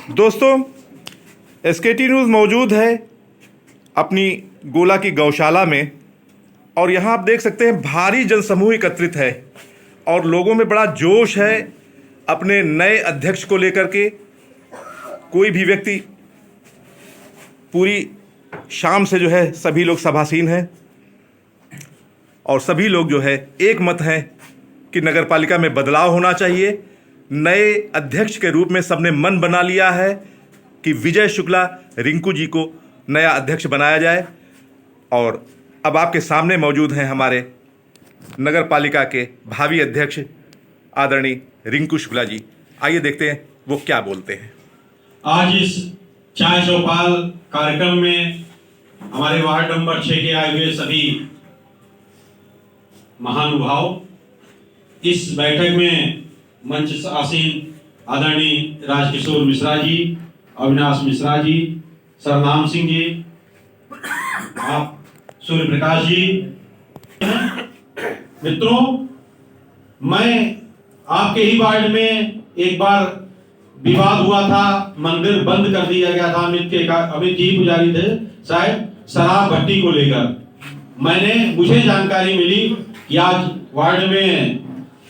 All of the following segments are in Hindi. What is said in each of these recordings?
दोस्तों, एसकेटी न्यूज़ मौजूद है अपनी गोला की गौशाला में और यहाँ आप देख सकते हैं भारी जनसमूह एकत्रित है और लोगों में बड़ा जोश है अपने नए अध्यक्ष को लेकर के। कोई भी व्यक्ति पूरी शाम से जो है सभी लोग सभासीन हैं और सभी लोग जो है एक मत हैं कि नगरपालिका में बदलाव होना चाहिए। नए अध्यक्ष के रूप में सबने मन बना लिया है कि विजय शुक्ला रिंकू जी को नया अध्यक्ष बनाया जाए। और अब आपके सामने मौजूद हैं हमारे नगरपालिका के भावी अध्यक्ष आदरणीय रिंकू शुक्ला जी। आइए देखते हैं वो क्या बोलते हैं। आज इस चाय चौपाल कार्यक्रम में हमारे वार्ड नंबर 6 के आए हुए सभी महानुभाव, इस बैठक में मंच आसीन आदरणीय राजकिशोर मिश्रा जी, अविनाश मिश्रा जी, सरनाम सिंह जी, आप सूर्य प्रकाश जी। मित्रों, मैं आपके ही वार्ड में एक बार विवाद हुआ था, मंदिर बंद कर दिया गया था। अमित जी पुजारी थे शायद, शराब भट्टी को लेकर मुझे जानकारी मिली कि आज वार्ड में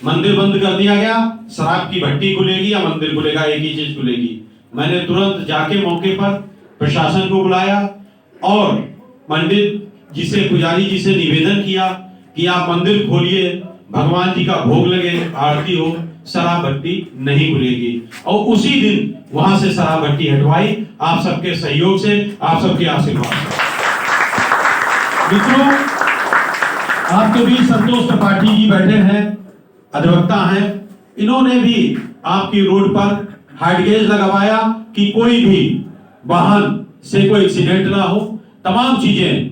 मंदिर बंद कर दिया गया। शराब की भट्टी खुलेगी या मंदिर खुलेगा, एक ही चीज खुलेगी। मैंने तुरंत जाके मौके पर प्रशासन को बुलाया और पंडित जी से, पुजारी जी से निवेदन किया कि आप मंदिर खोलिए, भगवान जी का भोग लगे, आरती हो, शराब भट्टी नहीं खुलेगी। और उसी दिन वहां से शराब भट्टी हटवाई, आप सबके सहयोग से, आप सबके आशीर्वाद से। मित्रों, आपके बीच संतोष त्रिपाठी जी बैठे हैं, अधिवक्ता हैं। इन्होंने भी आपकी रोड पर हाइडगेज लगवाया कि कोई भी वाहन से कोई एक्सीडेंट ना हो। तमाम चीजें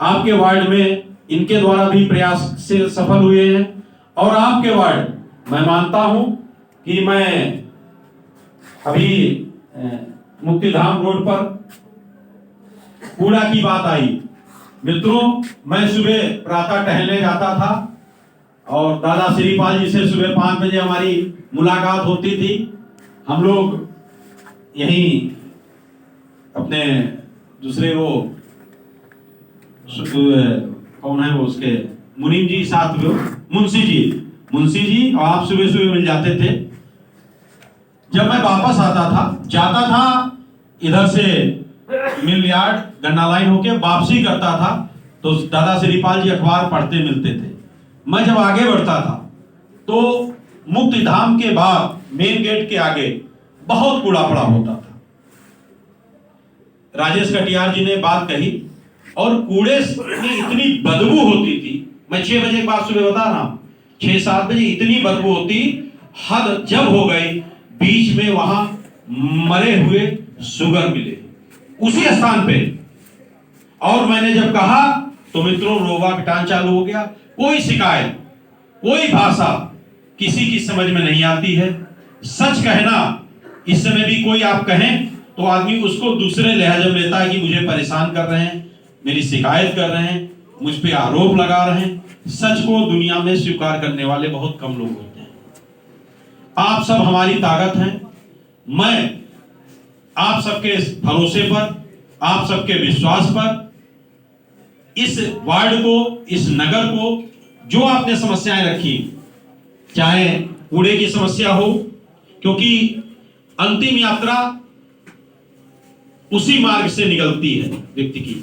आपके वार्ड में इनके द्वारा भी प्रयास से सफल हुए हैं। और आपके वार्ड, मैं मानता हूं कि मैं अभी मुक्तिधाम रोड पर कूड़ा की बात आई। मित्रों, मैं सुबह प्रातः टहलने जाता था और दादा श्रीपाल जी से सुबह 5 बजे हमारी मुलाकात होती थी। हम लोग यहीं अपने दूसरे वो कौन है वो, उसके मुनीम जी साथ में, मुंशी जी और आप सुबह सुबह मिल जाते थे। जब मैं वापस जाता था इधर से मिल यार्ड गन्ना लाइन होके वापसी करता था तो दादा श्रीपाल जी अखबार पढ़ते मिलते थे। मैं जब आगे बढ़ता था तो मुक्ति धाम के बाद मेन गेट के आगे बहुत कूड़ा पड़ा होता था। राजेश कटियार जी ने बात कही और कूड़े में इतनी बदबू होती थी। मैं 6 बजे के बाद सुबह बता रहा हूं, 6-7 बजे इतनी बदबू होती, हद जब हो गई, बीच में वहां मरे हुए सुगर मिले उसी स्थान पे। और मैंने जब कहा तो मित्रों रोवा पिटान चालू हो गया। कोई शिकायत, कोई भाषा किसी की समझ में नहीं आती है। सच कहना, इस समय भी कोई आप कहें तो आदमी उसको दूसरे लहजे में लेता है कि मुझे परेशान कर रहे हैं, मेरी शिकायत कर रहे हैं, मुझ पे आरोप लगा रहे हैं। सच को दुनिया में स्वीकार करने वाले बहुत कम लोग होते हैं। आप सब हमारी ताकत हैं। मैं आप सबके भरोसे पर, आप सबके विश्वास पर इस वार्ड को, इस नगर को, जो आपने समस्याएं रखी, चाहे कूड़े की समस्या हो, क्योंकि अंतिम यात्रा उसी मार्ग से निकलती है व्यक्ति की,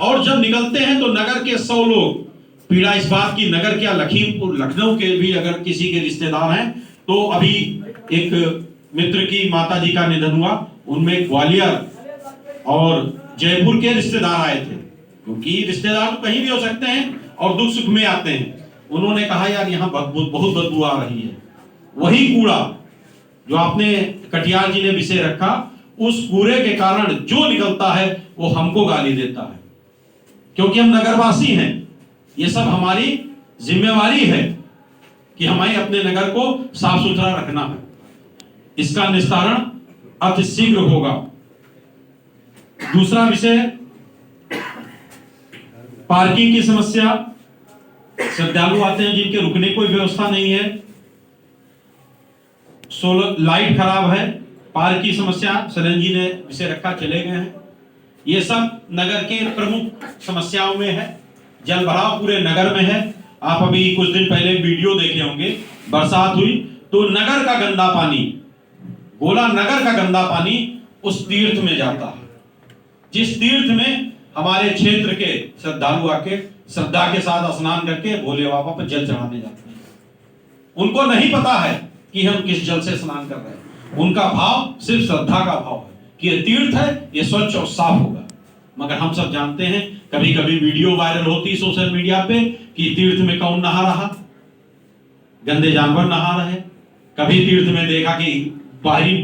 और जब निकलते हैं तो नगर के 100 लोग, पीड़ा इस बात की, नगर क्या लखीमपुर लखनऊ के भी अगर किसी के रिश्तेदार हैं तो अभी एक मित्र की माता जी का निधन हुआ, उनमें ग्वालियर और जयपुर के रिश्तेदार आए थे, क्योंकि रिश्तेदार तो कहीं भी हो सकते हैं और दुख सुख में आते हैं। उन्होंने कहा यार यहाँ बहुत बदबू आ रही है। वही कूड़ा जो आपने कटियार जी ने विषय रखा, उस कूड़े के कारण जो निकलता है वो हमको गाली देता है, क्योंकि हम नगरवासी हैं। ये सब हमारी जिम्मेवारी है कि हमें अपने नगर को साफ सुथरा रखना है। इसका निस्तारण अति शीघ्र होगा। दूसरा विषय, पार्किंग की समस्या। श्रद्धालु आते हैं जिनके रुकने कोई व्यवस्था नहीं है, सोलर लाइट खराब है, पार्क की समस्या सरन जी ने विषय रखा, चले गए हैं। ये सब नगर के प्रमुख समस्याओं में है। जल भराव पूरे नगर में है। आप अभी कुछ दिन पहले वीडियो देखे होंगे, बरसात हुई तो नगर का गंदा पानी, गोला नगर का गंदा पानी उस तीर्थ में जाता है, जिस तीर्थ में हमारे क्षेत्र के श्रद्धालु आके श्रद्धा के साथ स्नान करके भोले बाबा पर जल चढ़ाने जाते हैं। उनको नहीं पता है कि हम किस जल से स्नान कर रहे हैं। उनका भाव सिर्फ श्रद्धा का भाव है कि ये तीर्थ है, ये स्वच्छ और साफ होगा। मगर हम सब जानते हैं, कभी कभी वीडियो वायरल होती सोशल मीडिया पे कि तीर्थ में कौन नहा रहा, गंदे जानवर नहा रहे। कभी तीर्थ में देखा कि बाहरी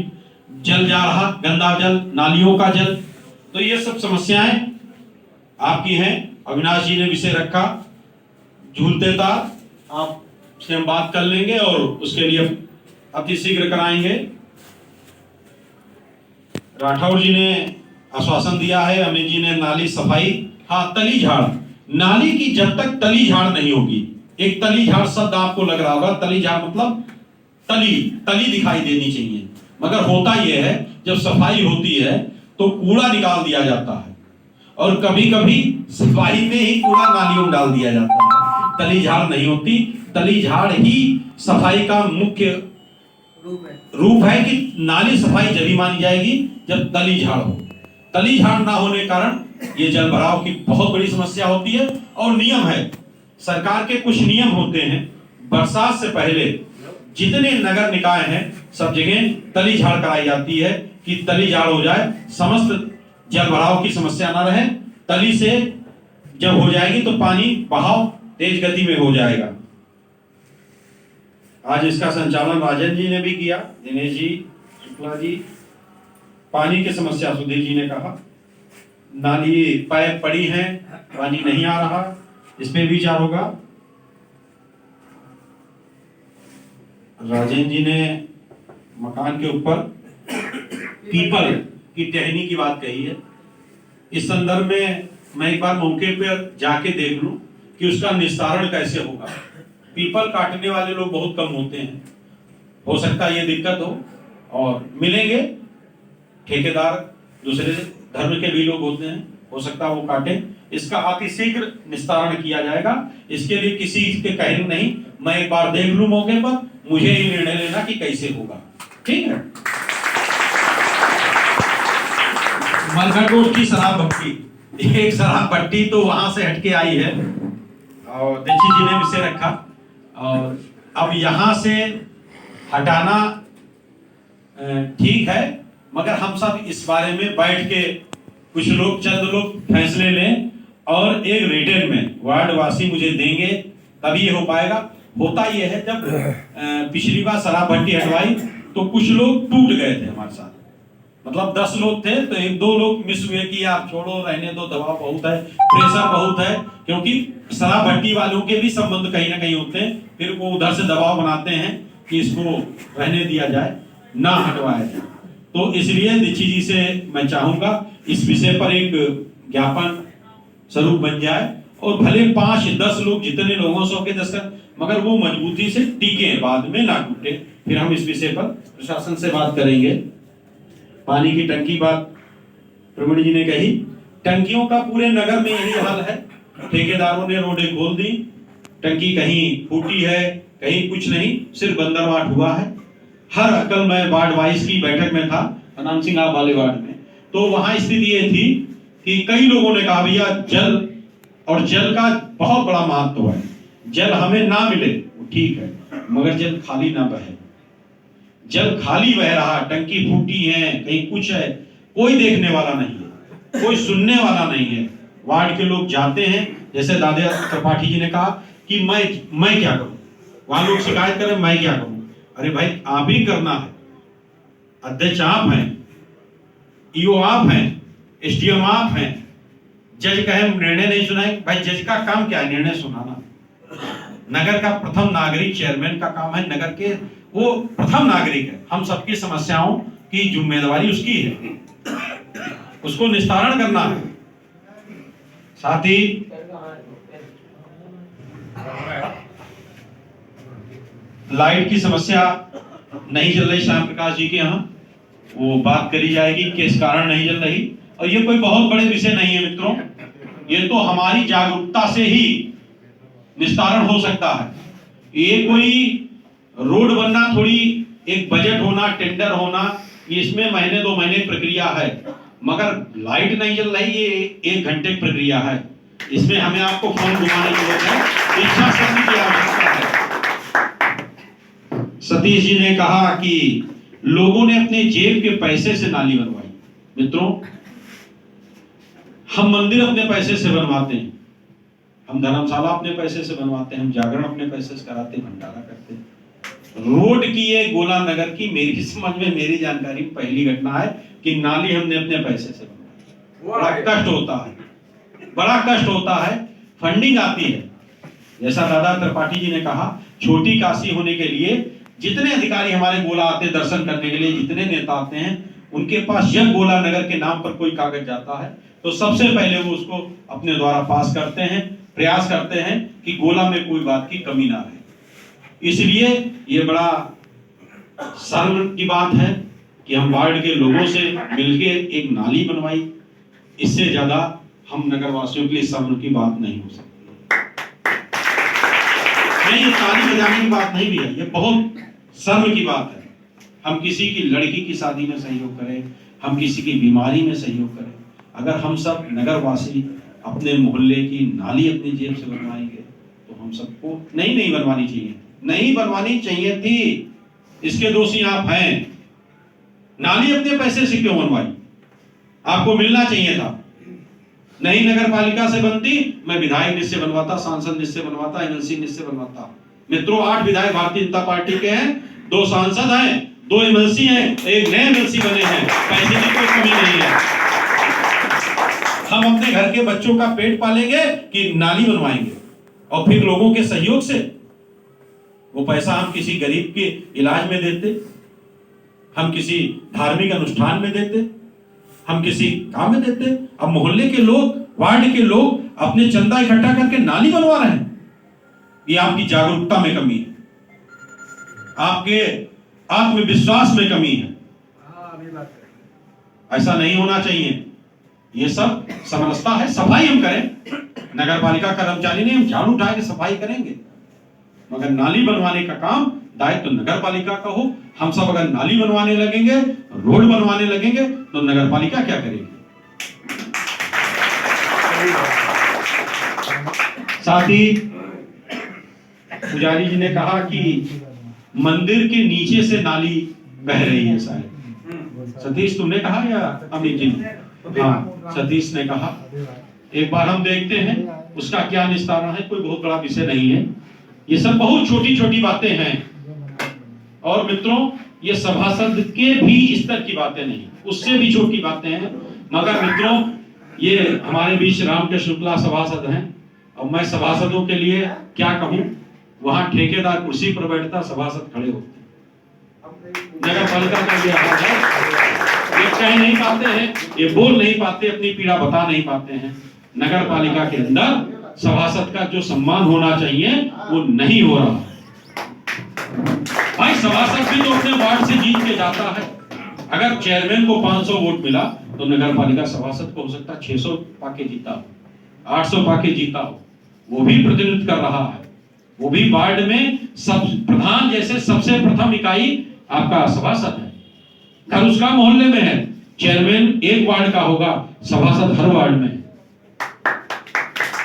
जल जा रहा, गंदा जल, नालियों का जल। तो ये सब समस्याएं आपकी हैं। अविनाश जी ने विषय रखा झूलते तार, आपसे हम बात कर लेंगे और उसके लिए अति शीघ्र कराएंगे। राठौर जी ने आश्वासन दिया है, अमित जी ने नाली सफाई। हाँ, तली झाड़, नाली की जब तक तली झाड़ नहीं होगी, एक तली झाड़ शब्द आपको लग रहा होगा, तली झाड़ मतलब तली दिखाई देनी चाहिए, मगर होता यह है जब सफाई होती है तो कूड़ा निकाल दिया जाता है, और कभी कभी सफाई में ही कूड़ा नालियों में डाल दिया जाता है। तली झाड़ नहीं होती। तली झाड़ ही सफाई का मुख्य रूप है कि नाली सफाई जब ही मानी जाएगी जब तली झाड़ हो। तली झाड़ ना होने कारण ये जल भराव की बहुत बड़ी समस्या होती है। और नियम है, सरकार के कुछ नियम होते हैं, बरसात से पहले जितने नगर निकाय हैं सब जगह तली झाड़ कराई जाती है कि तली झाड़ हो जाए, समस्त जल भराव की समस्या ना रहे। तली से जब हो जाएगी तो पानी बहाव तेज गति में हो जाएगा। आज इसका संचालन राजन जी ने भी किया, दिनेश जी, शुक्ला जी। पानी की समस्या सुधीर जी ने कहा, नाली पाइप पड़ी है, पानी नहीं आ रहा, इस पे विचार होगा। राजन जी ने मकान के ऊपर पीपल की टहनी की बात कही है। इस संदर्भ में मैं एक बार मौके पर जाके देख लूं कि उसका निस्तारण कैसे होगा। पीपल काटने वाले लोग बहुत कम होते हैं, हो सकता है ये दिक्कत हो, और मिलेंगे ठेकेदार दूसरे धर्म के भी लोग होते हैं, हो सकता है वो काटे। इसका अतिशीघ्र निस्तारण किया जाएगा। इसके लिए किसी के कहने नहीं, मैं एक बार देख लूं मौके पर, मुझे ही निर्णय लेना कि कैसे होगा। ठीक है। मलखनकोट की शराब भट्टी, एक शराब भट्टी तो वहां से हटके आई है और दीक्षित जी ने विषय रखा, और अब यहां से हटाना ठीक है, मगर हम सब इस बारे में बैठ के कुछ लोग, चंद लोग फैसले लें और एक रिटर्न में वार्ड वासी मुझे देंगे, तभी ये हो पाएगा। होता ये है, जब पिछली बार शराब भट्टी हटवाई तो कुछ लोग टूट गए थे हमारे साथ, मतलब 10 लोग थे तो 1-2 लोग मिस हुए कि आप छोड़ो, रहने दो, दबाव बहुत है, प्रेशर बहुत है, क्योंकि शराब भट्टी वालों के भी संबंध कहीं ना कहीं होते हैं। फिर वो उधर से दबाव बनाते हैं कि इसको रहने दिया जाए, ना हटवाया जाए। तो इसलिए दीक्षित जी से मैं चाहूंगा इस विषय पर एक ज्ञापन स्वरूप बन जाए, और भले 5-10 लोग, जितने लोगों से के 10 कर, मगर वो मजबूती से टिके, बाद में ना टूटे। फिर हम इस विषय पर प्रशासन से बात करेंगे। पानी की टंकी बात प्रवीण जी ने कही, टंकियों का पूरे नगर में यही हाल है। ठेकेदारों ने रोडें खोल दी, टंकी कहीं फूटी है, कहीं कुछ नहीं, सिर्फ बंदरवाट हुआ है। हर कल मैं वार्ड 22 की बैठक में था, अनंत सिंह आप वाले वार्ड में, तो वहां स्थिति ये थी कि कई लोगों ने कहा भैया जल, और जल का बहुत बड़ा महत्व है, जल हमें ना मिले वो ठीक है, मगर जल खाली ना बहे। जल खाली बह रहा, टंकी फूटी है, कहीं कुछ है, कोई देखने वाला नहीं है, कोई सुनने वाला नहीं है। वार्ड के लोग जाते हैं, जैसे दादा त्रिपाठी जी ने कहा कि मैं क्या करूं, वहां लोग शिकायत करें मैं क्या करूं। अरे भाई आप ही करना है, अध्यक्ष आप हैं, ईओ आप हैं, एसडीएम आप हैं। जज कहे निर्णय नहीं सुनाए, भाई जज का काम क्या है, निर्णय सुनाना। नगर का प्रथम नागरिक चेयरमैन का काम है, नगर के वो प्रथम नागरिक है, हम सबकी समस्याओं की जिम्मेदारी उसकी है, उसको निस्तारण करना है। साथ ही लाइट की समस्या नहीं चल रही श्याम प्रकाश जी के यहाँ, वो बात करी जाएगी किस कारण नहीं चल रही। और ये कोई बहुत बड़े विषय नहीं है मित्रों, ये तो हमारी जागरूकता से ही निस्तारण हो सकता है। ये कोई रोड बनना थोड़ी, एक बजट होना, टेंडर होना, इसमें महीने 2 महीने प्रक्रिया है। मगर लाइट नहीं जल रही, ये 1 घंटे की प्रक्रिया है। इसमें हमें आपको फोन घुमाने की जरूरत है, इच्छा शक्ति की आवश्यकता है। सतीश जी ने कहा कि लोगों ने अपने जेब के पैसे से नाली बनवाई। मित्रों, हम मंदिर अपने पैसे से बनवाते हैं, हम धर्मशाला अपने पैसे से बनवाते हैं, हम जागरण अपने पैसे से कराते हैं, भंडारा करते हैं। रोड की ये गोला नगर की मेरी समझ में, मेरी जानकारी में पहली घटना है कि नाली हमने अपने पैसे से बनवाई। बड़ा कष्ट होता है, बड़ा कष्ट होता है। फंडिंग आती है, जैसा दादा त्रिपाठी जी ने कहा, छोटी काशी होने के लिए जितने अधिकारी हमारे गोला आते हैं दर्शन करने के लिए, जितने नेता आते हैं, उनके पास जब गोला नगर के नाम पर कोई कागज जाता है तो सबसे पहले वो उसको अपने द्वारा पास करते हैं, प्रयास करते हैं कि गोला में कोई बात की कमी ना रहे। इसलिए ये बड़ा शर्म की बात है कि हम वार्ड के लोगों से मिलके एक नाली बनवाई। इससे ज्यादा हम नगर वासियों के लिए शर्म की बात नहीं हो सकती। नहीं, ये ताली बजाने की बात नहीं भी है, ये बहुत शर्म की बात है। हम किसी की लड़की की शादी में सहयोग करें, हम किसी की बीमारी में सहयोग करें, अगर हम सब नगरवासी अपने मोहल्ले की नाली अपनी जेब से बनवाएंगे तो हम सबको नहीं बनवानी चाहिए, नहीं बनवानी चाहिए थी। इसके दोषी आप हैं। नाली अपने पैसे से क्यों बनवाई? आपको मिलना चाहिए था। नहीं नगर पालिका से बनती, मैं विधायक निश्चय बनवाता, सांसद निश्चय बनवाता, एमएलसी निश्चय बनवाता। मित्रों, 8 विधायक भारतीय जनता पार्टी के हैं, 2 सांसद हैं, 2 एमएलसी हैं, 1 नए एमएलसी बने हैं। पैसे की कोई कमी नहीं है। हम अपने घर के बच्चों का पेट पालेंगे कि नाली बनवाएंगे, और फिर लोगों के सहयोग से वो पैसा हम किसी गरीब के इलाज में देते, हम किसी धार्मिक अनुष्ठान में देते, हम किसी काम में देते। अब मोहल्ले के लोग, वार्ड के लोग अपने चंदा इकट्ठा करके नाली बनवा रहे हैं। ये आपकी जागरूकता में कमी है, आपके आत्मविश्वास में कमी है। ऐसा नहीं होना चाहिए। ये सब समरसता है। सफाई हम करें, नगर पालिका कर्मचारी नहीं, हम झाड़ू उठा के सफाई करेंगे, मगर नाली बनवाने का काम दायित्व तो नगर पालिका का हो। हम सब अगर नाली बनवाने लगेंगे, रोड बनवाने लगेंगे, तो नगर पालिका क्या करेगी? साथ ही पुजारी जी ने कहा कि मंदिर के नीचे से नाली बह रही है शायद। सतीश तुमने कहा या अमित जी ने? हाँ, सतीश ने कहा। एक बार हम देखते हैं उसका क्या निस्तारण है। कोई बहुत बड़ा विषय नहीं है, ये सब बहुत छोटी छोटी बातें हैं। और मित्रों, ये सभासद के भी स्तर की बातें नहीं, उससे भी छोटी बातें हैं। मगर मित्रों, ये हमारे बीच रामकृष्ण शुक्ला सभासद हैं, और मैं सभासदों के लिए क्या कहूं, वहां ठेकेदार कुर्सी पर बैठता, सभासद खड़े होते। नगर पालिका का ये हाल है, ये कह नहीं पाते हैं, ये बोल नहीं पाते, अपनी पीड़ा बता नहीं पाते हैं। नगर पालिका के अंदर सभासद का जो सम्मान होना चाहिए वो नहीं हो रहा। भाई, सभासद भी तो अपने वार्ड से जीत के जाता है। अगर चेयरमैन को 500 वोट मिला तो नगर पालिका सभासद को हो सकता है 600 पाके जीता हो, 800 पाके जीता हो। वो भी प्रतिनिधित्व कर रहा है, वो भी वार्ड में सब प्रधान जैसे सबसे प्रथम इकाई आपका सभासद है। घर उसका मोहल्ले में है, चेयरमैन एक वार्ड का होगा, सभासद हर वार्ड में।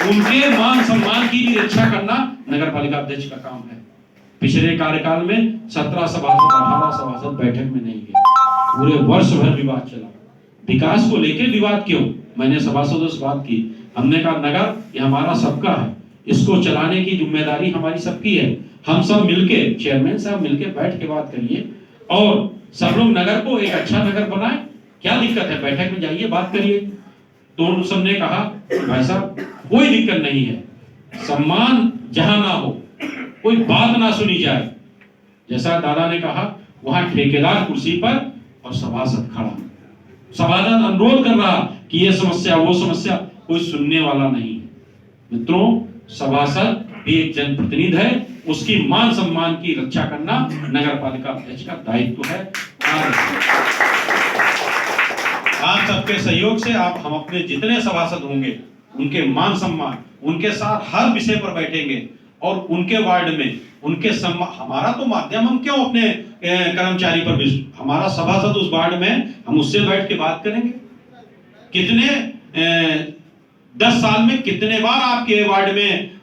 उनके मान सम्मान की भी रक्षा करना नगर पालिका अध्यक्ष का काम है। पिछले कार्यकाल में 17 सभासद 18 सभासद बैठक में नहीं गए, पूरे वर्ष भर विवाद चला। विकास को लेकर विवाद क्यों? मैंने सभासदों से बात की, हमने कहा नगर ये हमारा सबका है, इसको चलाने की जिम्मेदारी हमारी सबकी है। हम सब मिलके, चेयरमैन साहब मिलके बैठ के बात करिए और सब लोग नगर को एक अच्छा नगर बनाए। क्या दिक्कत है? बैठक में जाइए, बात करिए। तो सबने कहा भाई साहब कोई दिक्कत नहीं है, सम्मान जहां ना हो, कोई बात ना सुनी जाए। जैसा दादा ने कहा, वहां ठेकेदार कुर्सी पर और सभासद खड़ा, सभासद अनुरोध कर रहा कि ये समस्या वो समस्या, कोई सुनने वाला नहीं है। मित्रों, सभासद भी एक जनप्रतिनिधि है, उसकी मान सम्मान की रक्षा करना नगर पालिका अध्यक्ष का दायित्व है। आप सबके सहयोग से हम अपने जितने सभासद होंगे उनके मान सम्मान, उनके साथ हर विषय पर बैठेंगे और उनके वार्ड में उनके हमारा तो माध्यम, हम क्यों अपने कर्मचारी पर हमारा सभासद उस वार्ड में, हम उससे बैठ के बात करेंगे। कितने 10 साल में कितने बार आपके वार्ड में